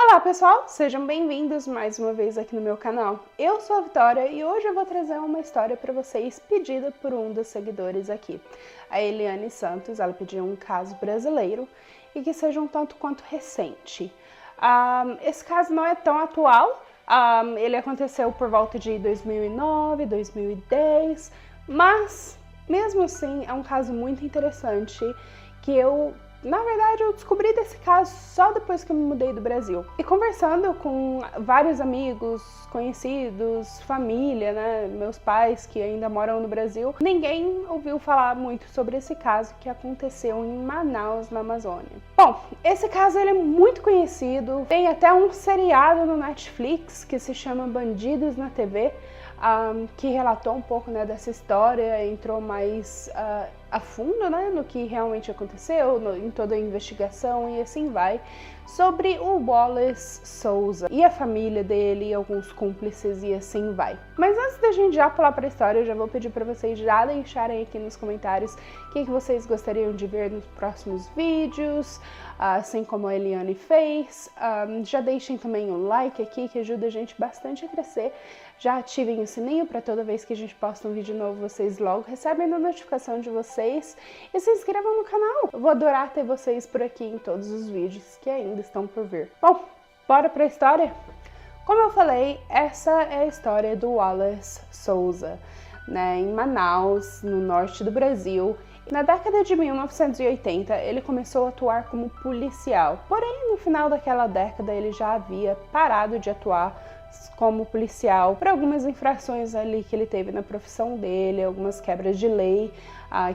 Olá pessoal, sejam bem-vindos mais uma vez aqui no meu canal. Eu sou a Vitória e hoje eu vou trazer uma história para vocês pedida por um dos seguidores aqui. A Eliane Santos, ela pediu um caso brasileiro e que seja um tanto quanto recente. Esse caso não é tão atual, ele aconteceu por volta de 2009, 2010, mas mesmo assim é um caso muito interessante que na verdade, eu descobri desse caso só depois que eu me mudei do Brasil. E conversando com vários amigos, conhecidos, família, né, meus pais que ainda moram no Brasil, ninguém ouviu falar muito sobre esse caso que aconteceu em Manaus, na Amazônia. Bom, esse caso ele é muito conhecido, tem até um seriado no Netflix que se chama Bandidos na TV, que relatou um pouco, né, dessa história, entrou mais a fundo, né, no que realmente aconteceu, em toda a investigação e assim vai, sobre o Wallace Souza e a família dele e alguns cúmplices e assim vai. Mas antes da gente já pular para a história, eu já vou pedir para vocês já deixarem aqui nos comentários o que vocês gostariam de ver nos próximos vídeos, assim como a Eliane fez. Já deixem também o like aqui, que ajuda a gente bastante a crescer. Já ativem o sininho para toda vez que a gente posta um vídeo novo, vocês logo recebem a notificação de vocês. E se inscrevam no canal. Eu vou adorar ter vocês por aqui em todos os vídeos que ainda estão por vir. Bom, bora para a história? Como eu falei, essa é a história do Wallace Souza, né, em Manaus, no norte do Brasil. Na década de 1980, ele começou a atuar como policial. Porém, no final daquela década, ele já havia parado de atuar como policial por algumas infrações ali que ele teve na profissão dele, algumas quebras de lei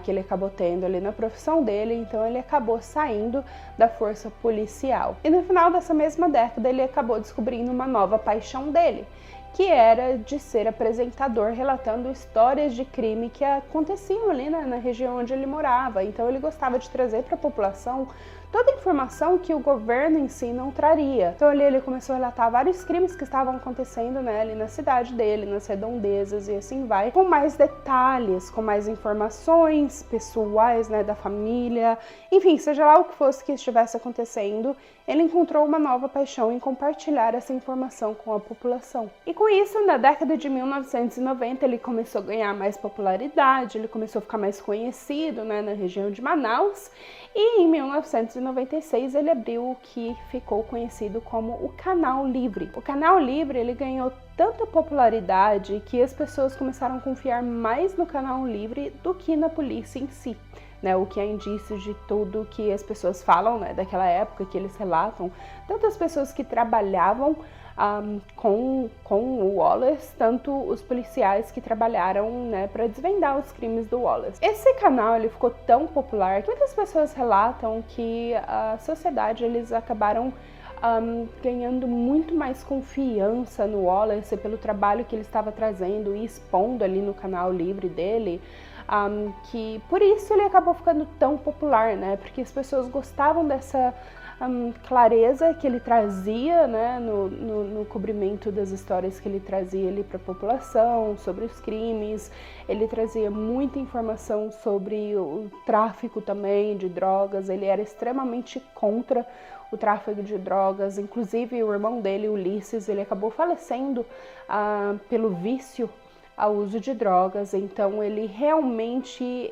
que ele acabou tendo ali na profissão dele, então ele acabou saindo da força policial. E no final dessa mesma década ele acabou descobrindo uma nova paixão dele, que era de ser apresentador relatando histórias de crime que aconteciam ali na região onde ele morava. Então ele gostava de trazer para a população toda a informação que o governo em si não traria. Então ali ele começou a relatar vários crimes que estavam acontecendo, né, ali na cidade dele, nas redondezas e assim vai, com mais detalhes, com mais informações pessoais, né, da família, enfim, seja lá o que fosse que estivesse acontecendo, ele encontrou uma nova paixão em compartilhar essa informação com a população. E com isso, na década de 1990, ele começou a ganhar mais popularidade, ele começou a ficar mais conhecido, né, na região de Manaus, e em 1996 ele abriu o que ficou conhecido como o Canal Livre. O Canal Livre ele ganhou tanta popularidade que as pessoas começaram a confiar mais no Canal Livre do que na polícia em si. Né, o que é indício de tudo que as pessoas falam, né, daquela época, que eles relatam, tanto as pessoas que trabalhavam com o Wallace, tanto os policiais que trabalharam, né, para desvendar os crimes do Wallace. Esse canal ele ficou tão popular que muitas pessoas relatam que a sociedade eles acabaram ganhando muito mais confiança no Wallace pelo trabalho que ele estava trazendo e expondo ali no canal livre dele, que por isso ele acabou ficando tão popular, né? Porque as pessoas gostavam dessa clareza que ele trazia, né, no cobrimento das histórias que ele trazia ali para a população, sobre os crimes. Ele trazia muita informação sobre o tráfico também de drogas. Ele era extremamente contra o tráfico de drogas, inclusive o irmão dele, Ulisses, ele acabou falecendo pelo vício ao uso de drogas. Então ele realmente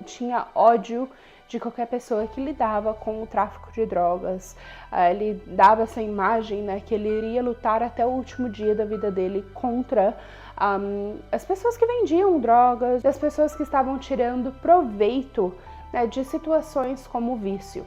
tinha ódio de qualquer pessoa que lidava com o tráfico de drogas. Ele dava essa imagem, né, que ele iria lutar até o último dia da vida dele contra as pessoas que vendiam drogas, as pessoas que estavam tirando proveito, né, de situações como o vício.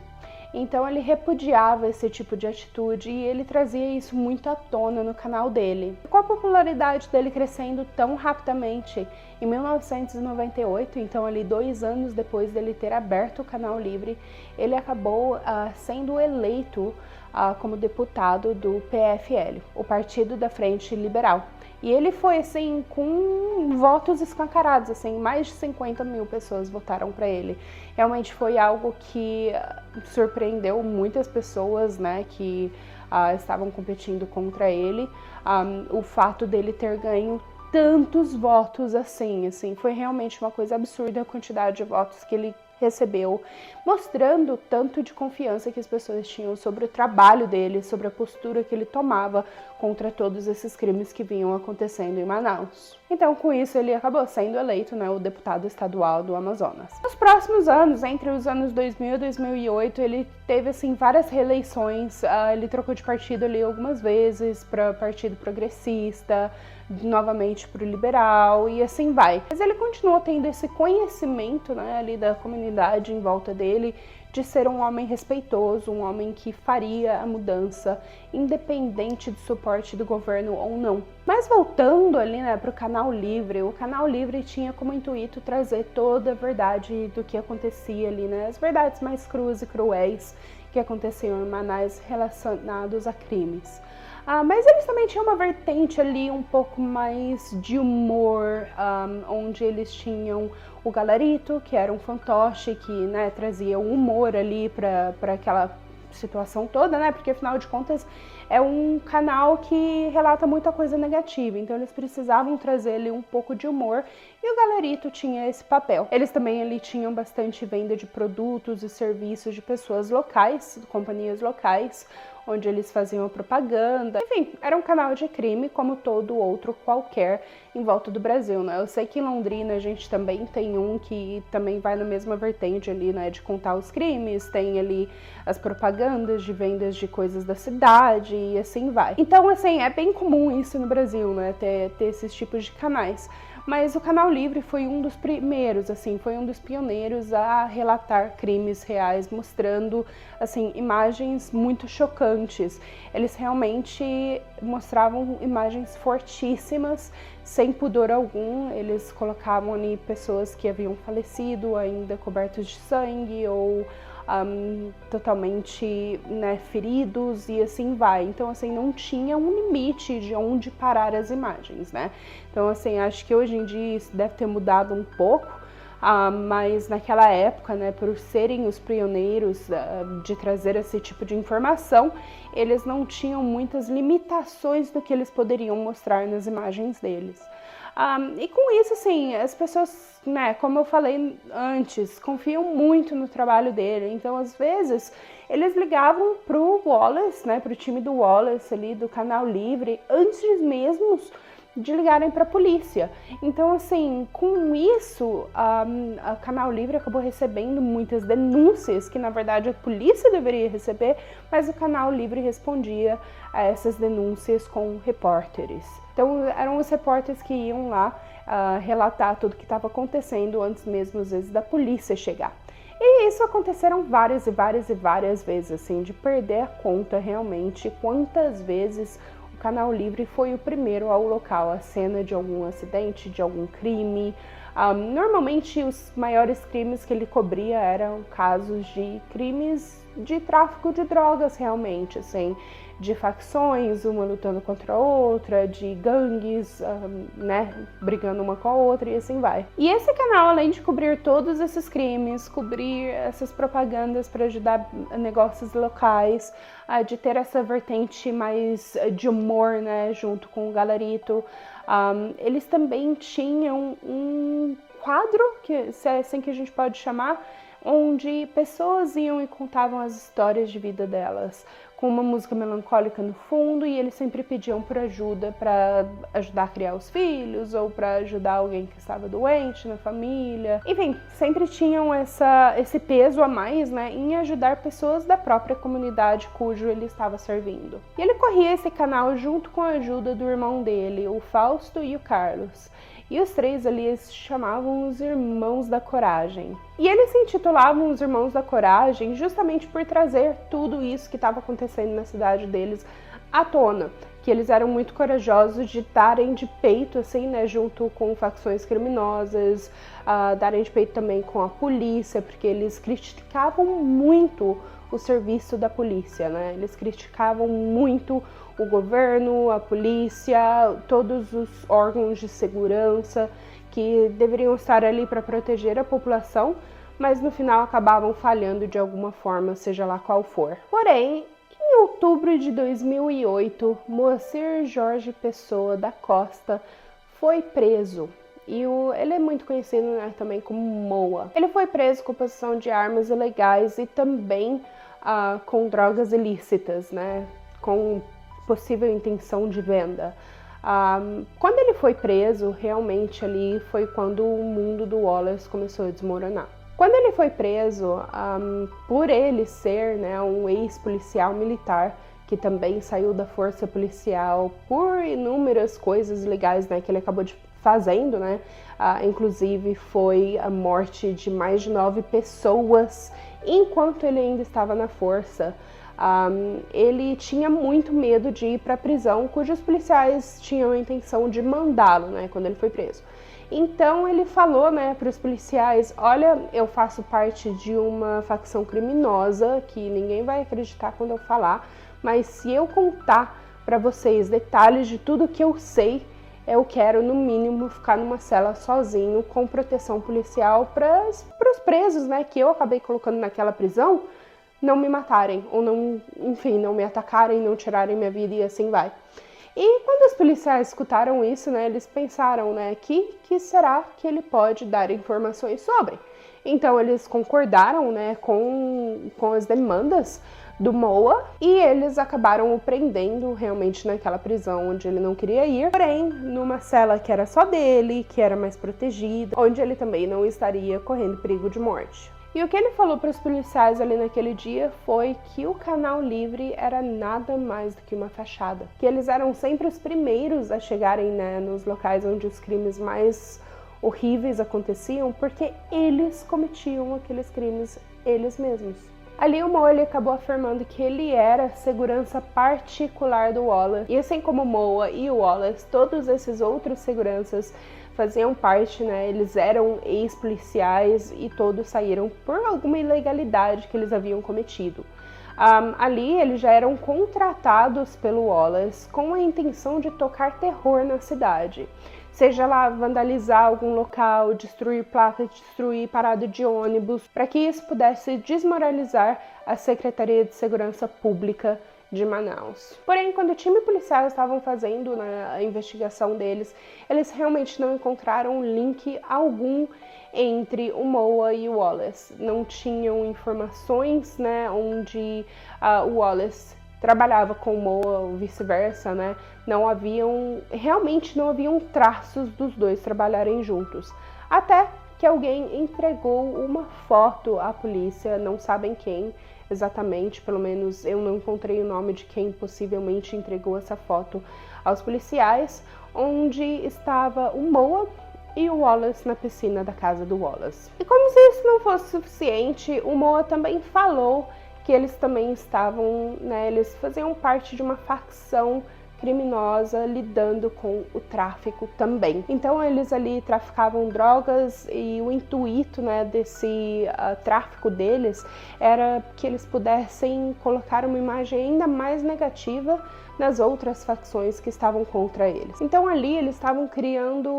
Então ele repudiava esse tipo de atitude e ele trazia isso muito à tona no canal dele. Com a popularidade dele crescendo tão rapidamente, em 1998, então ali 2 anos depois dele ter aberto o Canal Livre, ele acabou sendo eleito como deputado do PFL, o Partido da Frente Liberal. E ele foi, assim, com votos escancarados, assim, mais de 50 mil pessoas votaram para ele. Realmente foi algo que surpreendeu muitas pessoas, né, que estavam competindo contra ele. O fato dele ter ganho tantos votos assim, foi realmente uma coisa absurda a quantidade de votos que ele recebeu, mostrando o tanto de confiança que as pessoas tinham sobre o trabalho dele, sobre a postura que ele tomava contra todos esses crimes que vinham acontecendo em Manaus. Então, com isso, ele acabou sendo eleito, né, o deputado estadual do Amazonas. Nos próximos anos, entre os anos 2000 e 2008, ele teve, assim, várias reeleições. Ele trocou de partido ali algumas vezes para Partido Progressista, novamente para o Liberal, e assim vai. Mas ele continuou tendo esse conhecimento, né, ali da comunidade em volta dele, de ser um homem respeitoso, um homem que faria a mudança, independente do suporte do governo ou não. Mas voltando ali, né, para o Canal Livre, o Canal Livre tinha como intuito trazer toda a verdade do que acontecia ali, né, as verdades mais cruas e cruéis que aconteciam em Manaus relacionados a crimes. Mas eles também tinham uma vertente ali um pouco mais de humor, onde eles tinham o Galarito, que era um fantoche que, né, trazia o humor ali para aquela situação toda, né? Porque afinal de contas é um canal que relata muita coisa negativa, então eles precisavam trazer ali um pouco de humor e o Galarito tinha esse papel. Eles também ali tinham bastante venda de produtos e serviços de pessoas locais, companhias locais, onde eles faziam propaganda. Enfim, era um canal de crime como todo outro qualquer em volta do Brasil, né? Eu sei que em Londrina a gente também tem um que também vai na mesma vertente ali, né, de contar os crimes, tem ali as propagandas de vendas de coisas da cidade e assim vai. Então, assim, é bem comum isso no Brasil, né, ter esses tipos de canais. Mas o Canal Livre foi um dos primeiros, assim, foi um dos pioneiros a relatar crimes reais, mostrando, assim, imagens muito chocantes. Eles realmente mostravam imagens fortíssimas, sem pudor algum. Eles colocavam ali pessoas que haviam falecido, ainda cobertos de sangue, ou totalmente, né, feridos, e assim vai. Então, assim, não tinha um limite de onde parar as imagens, né? Então, assim, acho que hoje em dia isso deve ter mudado um pouco, mas naquela época, né, por serem os pioneiros de trazer esse tipo de informação, eles não tinham muitas limitações do que eles poderiam mostrar nas imagens deles. E com isso, assim, as pessoas, né, como eu falei antes, confiam muito no trabalho dele. Então, às vezes, eles ligavam pro Wallace, né, pro time do Wallace ali, do Canal Livre, antes mesmo de ligarem para a polícia. Então, assim, com isso, a Canal Livre acabou recebendo muitas denúncias que, na verdade, a polícia deveria receber, mas o Canal Livre respondia a essas denúncias com repórteres. Então, eram os repórteres que iam lá relatar tudo o que estava acontecendo antes mesmo, às vezes, da polícia chegar. E isso aconteceram várias e várias e várias vezes, assim, de perder a conta realmente quantas vezes o Canal Livre foi o primeiro ao local, a cena de algum acidente, de algum crime. Normalmente os maiores crimes que ele cobria eram casos de crimes de tráfico de drogas realmente, assim, de facções, uma lutando contra a outra, de gangues, né, brigando uma com a outra e assim vai. E esse canal, além de cobrir todos esses crimes, cobrir essas propagandas para ajudar negócios locais, de ter essa vertente mais de humor, né, junto com o Galarito, eles também tinham um quadro, que se é assim que a gente pode chamar, onde pessoas iam e contavam as histórias de vida delas, com uma música melancólica no fundo, e eles sempre pediam por ajuda para ajudar a criar os filhos, ou para ajudar alguém que estava doente na família. Enfim, sempre tinham esse peso a mais, né, em ajudar pessoas da própria comunidade cujo ele estava servindo. E ele corria esse canal junto com a ajuda do irmão dele, o Fausto e o Carlos. E os três ali se chamavam os Irmãos da Coragem. E eles se intitulavam os Irmãos da Coragem justamente por trazer tudo isso que estava acontecendo na cidade deles à tona. Que eles eram muito corajosos de darem de peito, assim, né, junto com facções criminosas, darem de peito também com a polícia, porque eles criticavam muito o serviço da polícia, né? Eles criticavam muito o governo, a polícia, todos os órgãos de segurança que deveriam estar ali para proteger a população, mas no final acabavam falhando de alguma forma, seja lá qual for. Porém, em outubro de 2008, Moacir Jorge Pessoa da Costa foi preso. E ele é muito conhecido, né, também como Moa. Ele foi preso com possessão de armas ilegais e também com drogas ilícitas, né, com possível intenção de venda. Quando ele foi preso, realmente ali foi quando o mundo do Wallace começou a desmoronar. Quando ele foi preso, por ele ser, né, um ex-policial militar, que também saiu da força policial por inúmeras coisas legais, né, que ele acabou fazendo, né, inclusive foi a morte de mais de 9 pessoas enquanto ele ainda estava na força. Ele tinha muito medo de ir para a prisão, cujos policiais tinham a intenção de mandá-lo, né, quando ele foi preso. Então ele falou, né, para os policiais: olha, eu faço parte de uma facção criminosa que ninguém vai acreditar quando eu falar, mas se eu contar para vocês detalhes de tudo que eu sei, eu quero no mínimo ficar numa cela sozinho com proteção policial para os presos, né, que eu acabei colocando naquela prisão, não me matarem, ou não, enfim, não me atacarem, não tirarem minha vida e assim vai. E quando os policiais escutaram isso, né, eles pensaram, né, que será que ele pode dar informações sobre? Então eles concordaram, né, com as demandas do Moa e eles acabaram o prendendo realmente naquela prisão onde ele não queria ir, porém numa cela que era só dele, que era mais protegida, onde ele também não estaria correndo perigo de morte. E o que ele falou para os policiais ali naquele dia foi que o Canal Livre era nada mais do que uma fachada. Que eles eram sempre os primeiros a chegarem, né, nos locais onde os crimes mais horríveis aconteciam, porque eles cometiam aqueles crimes eles mesmos. Ali o Moa acabou afirmando que ele era segurança particular do Wallace. E assim como o Moa e o Wallace, todos esses outros seguranças faziam parte, né? Eles eram ex-policiais e todos saíram por alguma ilegalidade que eles haviam cometido. Ali eles já eram contratados pelo Wallace com a intenção de tocar terror na cidade. Seja lá vandalizar algum local, destruir placa, destruir parada de ônibus, para que isso pudesse desmoralizar a Secretaria de Segurança Pública de Manaus. Porém, quando o time policial estavam fazendo, né, a investigação deles, eles realmente não encontraram link algum entre o Moa e o Wallace. Não tinham informações, né, onde o Wallace trabalhava com o Moa ou vice-versa, né? Realmente não haviam traços dos dois trabalharem juntos. Até que alguém entregou uma foto à polícia, não sabem quem exatamente, pelo menos eu não encontrei o nome de quem possivelmente entregou essa foto aos policiais, onde estava o Moa e o Wallace na piscina da casa do Wallace. E como se isso não fosse suficiente, o Moa também falou que eles também estavam, né, eles faziam parte de uma facção criminosa lidando com o tráfico também. Então eles ali traficavam drogas e o intuito, né, desse tráfico deles era que eles pudessem colocar uma imagem ainda mais negativa nas outras facções que estavam contra eles. Então ali eles estavam criando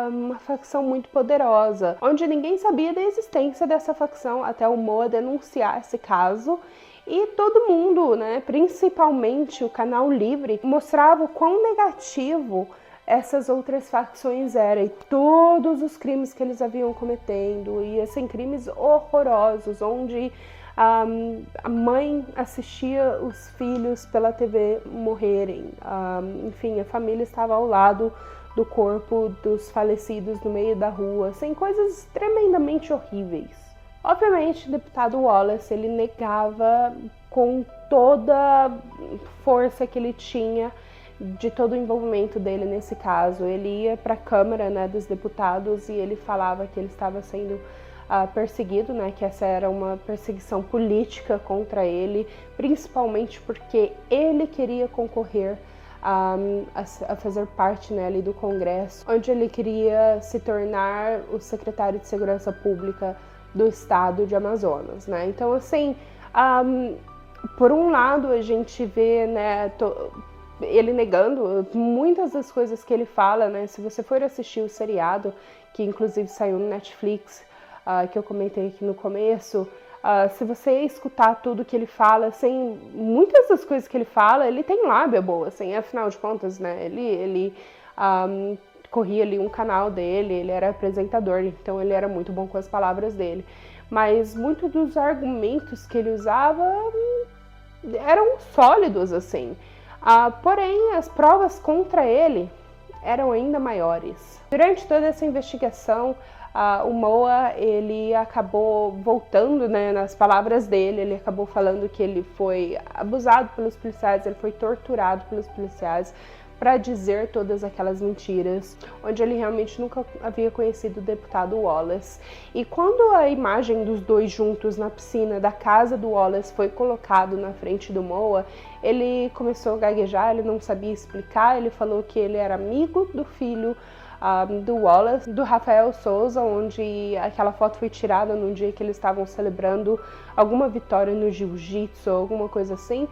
uma facção muito poderosa, onde ninguém sabia da existência dessa facção até o Moa denunciar esse caso. E todo mundo, né, principalmente o Canal Livre, mostrava o quão negativo essas outras facções eram e todos os crimes que eles haviam cometendo, e assim, crimes horrorosos, onde a mãe assistia os filhos pela TV morrerem, enfim, a família estava ao lado do corpo dos falecidos no meio da rua, assim, coisas tremendamente horríveis. Obviamente, o deputado Wallace, ele negava com toda a força que ele tinha de todo o envolvimento dele nesse caso. Ele ia para a Câmara, né, dos Deputados e ele falava que ele estava sendo perseguido, né, que essa era uma perseguição política contra ele, principalmente porque ele queria concorrer a fazer parte, né, ali do Congresso, onde ele queria se tornar o secretário de Segurança Pública do estado de Amazonas, né? Então, assim, por um lado a gente vê, né, ele negando muitas das coisas que ele fala, né? Se você for assistir o seriado, que inclusive saiu no Netflix, que eu comentei aqui no começo, se você escutar tudo que ele fala, assim, muitas das coisas que ele fala, ele tem lábia boa, assim, afinal de contas, né? Ele corria ali um canal dele, ele era apresentador, então ele era muito bom com as palavras dele. Mas muitos dos argumentos que ele usava eram sólidos, assim. Porém, as provas contra ele eram ainda maiores. Durante toda essa investigação, o Moa, ele acabou voltando, né, nas palavras dele, ele acabou falando que ele foi abusado pelos policiais, ele foi torturado pelos policiais para dizer todas aquelas mentiras, onde ele realmente nunca havia conhecido o deputado Wallace. E quando a imagem dos dois juntos na piscina da casa do Wallace foi colocado na frente do Moa, ele começou a gaguejar, ele não sabia explicar, ele falou que ele era amigo do filho do Wallace, do Rafael Souza, onde aquela foto foi tirada num dia que eles estavam celebrando alguma vitória no jiu-jitsu, alguma coisa assim,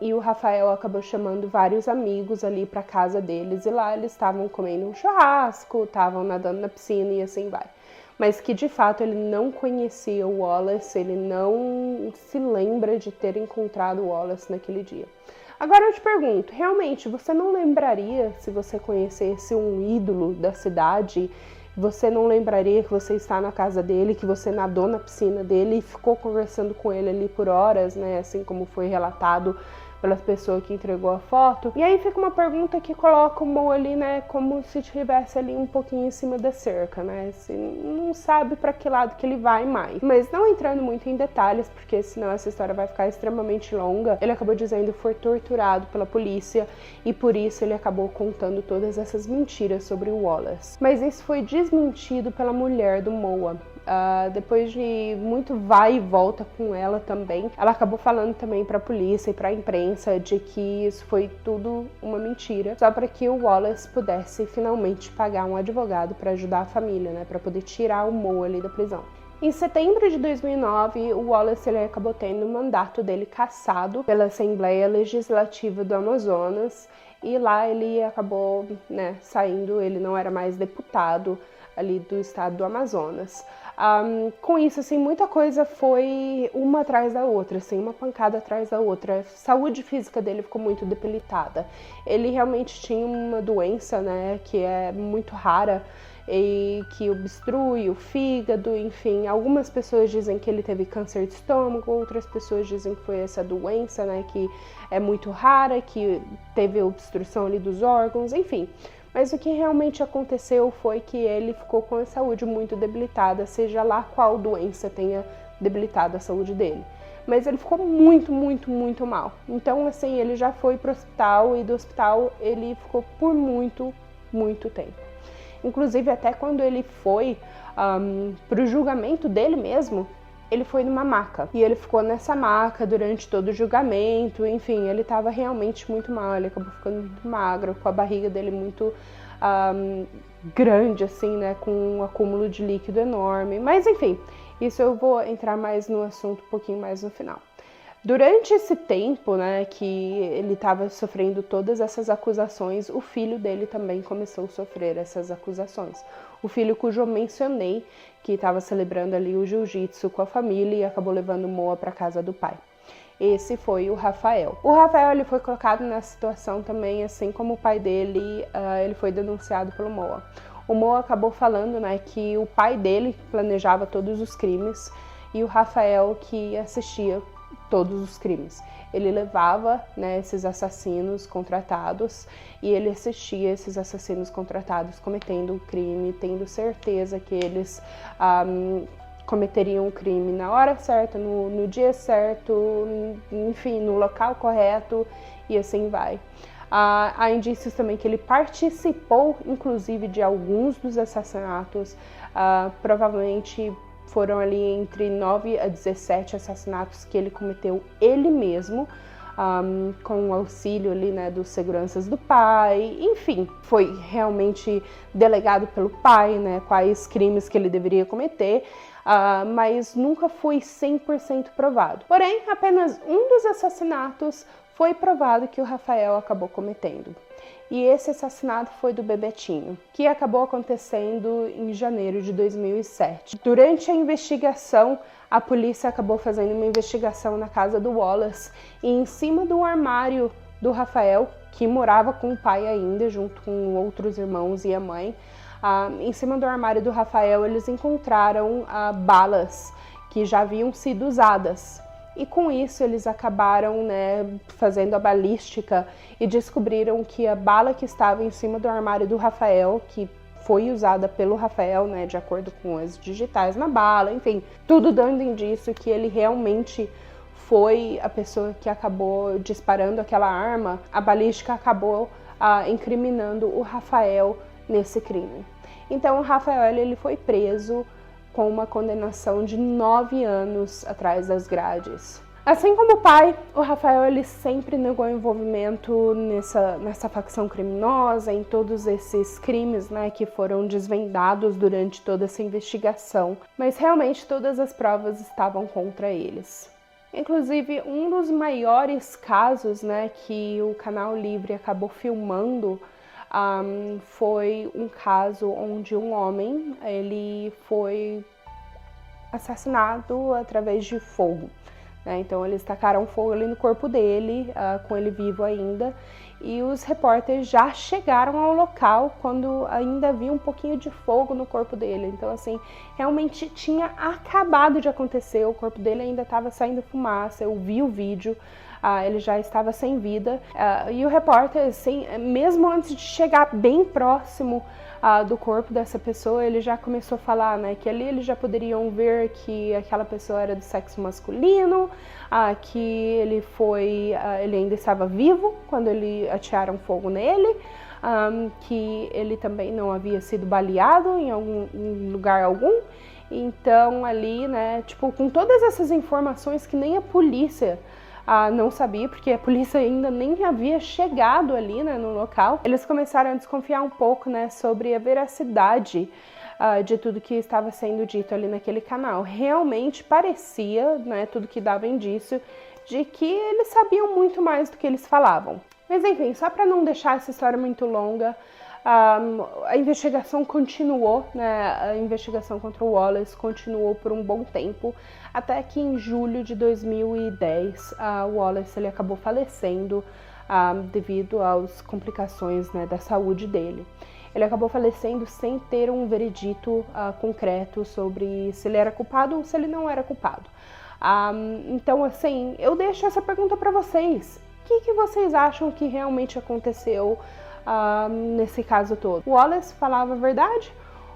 e o Rafael acabou chamando vários amigos ali para casa deles, e lá eles estavam comendo um churrasco, estavam nadando na piscina e assim vai. Mas que de fato ele não conhecia o Wallace, ele não se lembra de ter encontrado o Wallace naquele dia. Agora eu te pergunto, realmente, você não lembraria, se você conhecesse um ídolo da cidade, você não lembraria que você está na casa dele, que você nadou na piscina dele e ficou conversando com ele ali por horas, né, assim como foi relatado pelas pessoas que entregou a foto? E aí fica uma pergunta que coloca o Mo ali, né, como se estivesse ali um pouquinho em cima da cerca, né, assim, não sabe para que lado que ele vai mais. Mas não entrando muito em detalhes, porque senão essa história vai ficar extremamente longa, ele acabou dizendo que foi torturado pela polícia e por isso ele acabou contando todas essas mentiras sobre o Wallace. Mas isso foi desmentido pela mulher do Moa. Depois de muito vai e volta com ela também, ela acabou falando também para a polícia e para a imprensa de que isso foi tudo uma mentira, só para que o Wallace pudesse finalmente pagar um advogado para ajudar a família, né, para poder tirar o Moa ali da prisão. Em setembro de 2009, o Wallace ele acabou tendo o mandato dele cassado pela Assembleia Legislativa do Amazonas e lá ele acabou, né, saindo, ele não era mais deputado ali do estado do Amazonas. Com isso, assim, muita coisa foi uma atrás da outra, assim, uma pancada atrás da outra. A saúde física dele ficou muito debilitada. Ele realmente tinha uma doença, né, que é muito rara e que obstrui o fígado, enfim. Algumas pessoas dizem que ele teve câncer de estômago, outras pessoas dizem que foi essa doença, né, que é muito rara, que teve obstrução ali dos órgãos, enfim. Mas o que realmente aconteceu foi que ele ficou com a saúde muito debilitada, seja lá qual doença tenha debilitado a saúde dele. Mas ele ficou muito, muito, muito mal. Então, assim, ele já foi para o hospital e do hospital ele ficou por muito, muito tempo. Inclusive, até quando ele foi para o julgamento dele mesmo, ele foi numa maca. E ele ficou nessa maca durante todo o julgamento, enfim, ele estava realmente muito mal, ele acabou ficando muito magro, com a barriga dele muito grande, assim, né, com um acúmulo de líquido enorme. Mas, enfim, isso eu vou entrar mais no assunto um pouquinho mais no final. Durante esse tempo, né, que ele estava sofrendo todas essas acusações, o filho dele também começou a sofrer essas acusações. O filho cujo eu mencionei, que estava celebrando ali o jiu-jitsu com a família e acabou levando o Moa para casa do pai. Esse foi o Rafael. O Rafael ele foi colocado nessa situação também, assim como o pai dele, ele foi denunciado pelo Moa. O Moa acabou falando, né, que o pai dele planejava todos os crimes e o Rafael que assistia todos os crimes. Ele levava, né, esses assassinos contratados e ele assistia esses assassinos contratados cometendo o crime, tendo certeza que eles cometeriam o crime na hora certa, no dia certo, enfim, no local correto e assim vai. Há indícios também que ele participou, inclusive, de alguns dos assassinatos, provavelmente foram ali entre 9 a 17 assassinatos que ele cometeu ele mesmo, com o auxílio ali, né, dos seguranças do pai, enfim, foi realmente delegado pelo pai, né, quais crimes que ele deveria cometer, mas nunca foi 100% provado. Porém, apenas um dos assassinatos foi provado que o Rafael acabou cometendo. E esse assassinato foi do Bebetinho, que acabou acontecendo em janeiro de 2007. Durante a investigação, a polícia acabou fazendo uma investigação na casa do Wallace e em cima do armário do Rafael, que morava com o pai ainda, junto com outros irmãos e a mãe. Em cima do armário do Rafael, eles encontraram balas que já haviam sido usadas. E com isso eles acabaram, né, fazendo a balística e descobriram que a bala que estava em cima do armário do Rafael, que foi usada pelo Rafael, né, de acordo com as digitais na bala, enfim, tudo dando indício que ele realmente foi a pessoa que acabou disparando aquela arma. A balística acabou incriminando o Rafael nesse crime. Então o Rafael ele foi preso com uma condenação de 9 anos atrás das grades. Assim como o pai, o Rafael ele sempre negou envolvimento nessa facção criminosa, em todos esses crimes, né, que foram desvendados durante toda essa investigação. Mas realmente todas as provas estavam contra eles. Inclusive, um dos maiores casos, né, que o Canal Livre acabou filmando foi um caso onde um homem ele foi assassinado através de fogo. Então eles tacaram fogo ali no corpo dele, com ele vivo ainda, e os repórteres já chegaram ao local quando ainda havia um pouquinho de fogo no corpo dele. Então assim, realmente tinha acabado de acontecer, o corpo dele ainda estava saindo fumaça, eu vi o vídeo, ele já estava sem vida, e o repórter, assim, mesmo antes de chegar bem próximo do corpo dessa pessoa, ele já começou a falar, né, que ali eles já poderiam ver que aquela pessoa era do sexo masculino, que ele ainda estava vivo quando atearam fogo nele, que ele também não havia sido baleado em lugar algum. Então ali, né, tipo, com todas essas informações que nem a polícia não sabia, porque a polícia ainda nem havia chegado ali, né, no local. Eles começaram a desconfiar um pouco, né, sobre a veracidade de tudo que estava sendo dito ali naquele canal. Realmente parecia, né, tudo que dava indício de que eles sabiam muito mais do que eles falavam. Mas enfim, só para não deixar essa história muito longa, a investigação continuou, né? A investigação contra o Wallace continuou por um bom tempo, até que em julho de 2010 o Wallace ele acabou falecendo devido às complicações, né, da saúde dele. Ele acabou falecendo sem ter um veredito concreto sobre se ele era culpado ou se ele não era culpado. Então, assim, eu deixo essa pergunta para vocês. O que vocês acham que realmente aconteceu nesse caso todo? O Wallace falava a verdade?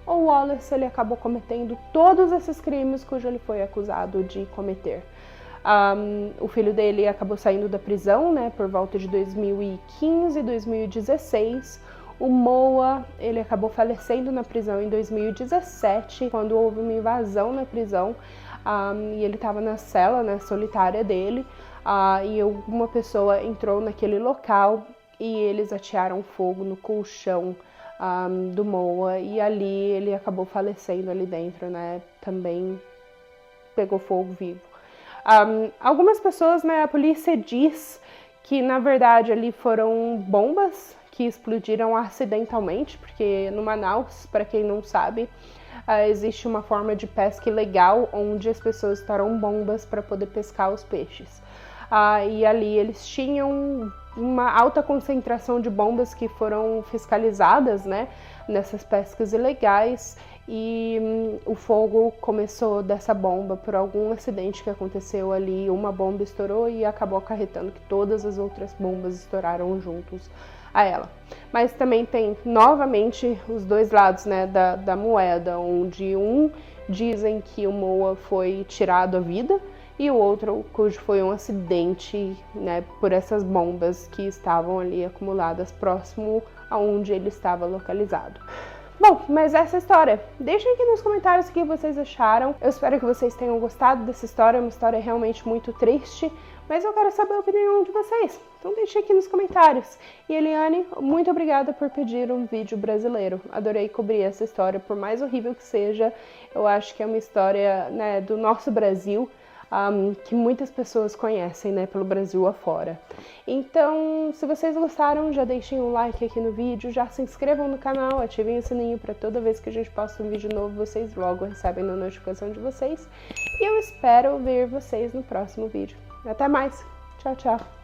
Ou o Wallace ele acabou cometendo todos esses crimes cujo ele foi acusado de cometer? O filho dele acabou saindo da prisão, né, por volta de 2015, 2016. O Moa, ele acabou falecendo na prisão em 2017, quando houve uma invasão na prisão, e ele estava na cela, né, solitária dele, e uma pessoa entrou naquele local e eles atearam fogo no colchão do Moa, e ali ele acabou falecendo ali dentro, né, também pegou fogo vivo. Algumas pessoas, né, a polícia diz que na verdade ali foram bombas que explodiram acidentalmente, porque no Manaus, para quem não sabe, existe uma forma de pesca ilegal onde as pessoas estouram bombas para poder pescar os peixes. E ali eles tinham uma alta concentração de bombas que foram fiscalizadas, né, nessas pescas ilegais, e o fogo começou dessa bomba por algum acidente que aconteceu ali. Uma bomba estourou e acabou acarretando que todas as outras bombas estouraram juntos a ela. Mas também tem novamente os dois lados, né, da moeda, onde dizem que o Moa foi tirado à vida e o outro cujo foi um acidente, né, por essas bombas que estavam ali acumuladas próximo aonde ele estava localizado. Bom, mas essa história, deixem aqui nos comentários o que vocês acharam. Eu espero que vocês tenham gostado dessa história, é uma história realmente muito triste, mas eu quero saber a opinião de vocês. Então deixe aqui nos comentários. E Eliane, muito obrigada por pedir um vídeo brasileiro. Adorei cobrir essa história, por mais horrível que seja. Eu acho que é uma história, né, do nosso Brasil, que muitas pessoas conhecem, né, pelo Brasil afora. Então, se vocês gostaram, já deixem um like aqui no vídeo, já se inscrevam no canal, ativem o sininho para toda vez que a gente posta um vídeo novo, vocês logo recebem a notificação de vocês. E eu espero ver vocês no próximo vídeo. Até mais! Tchau, tchau!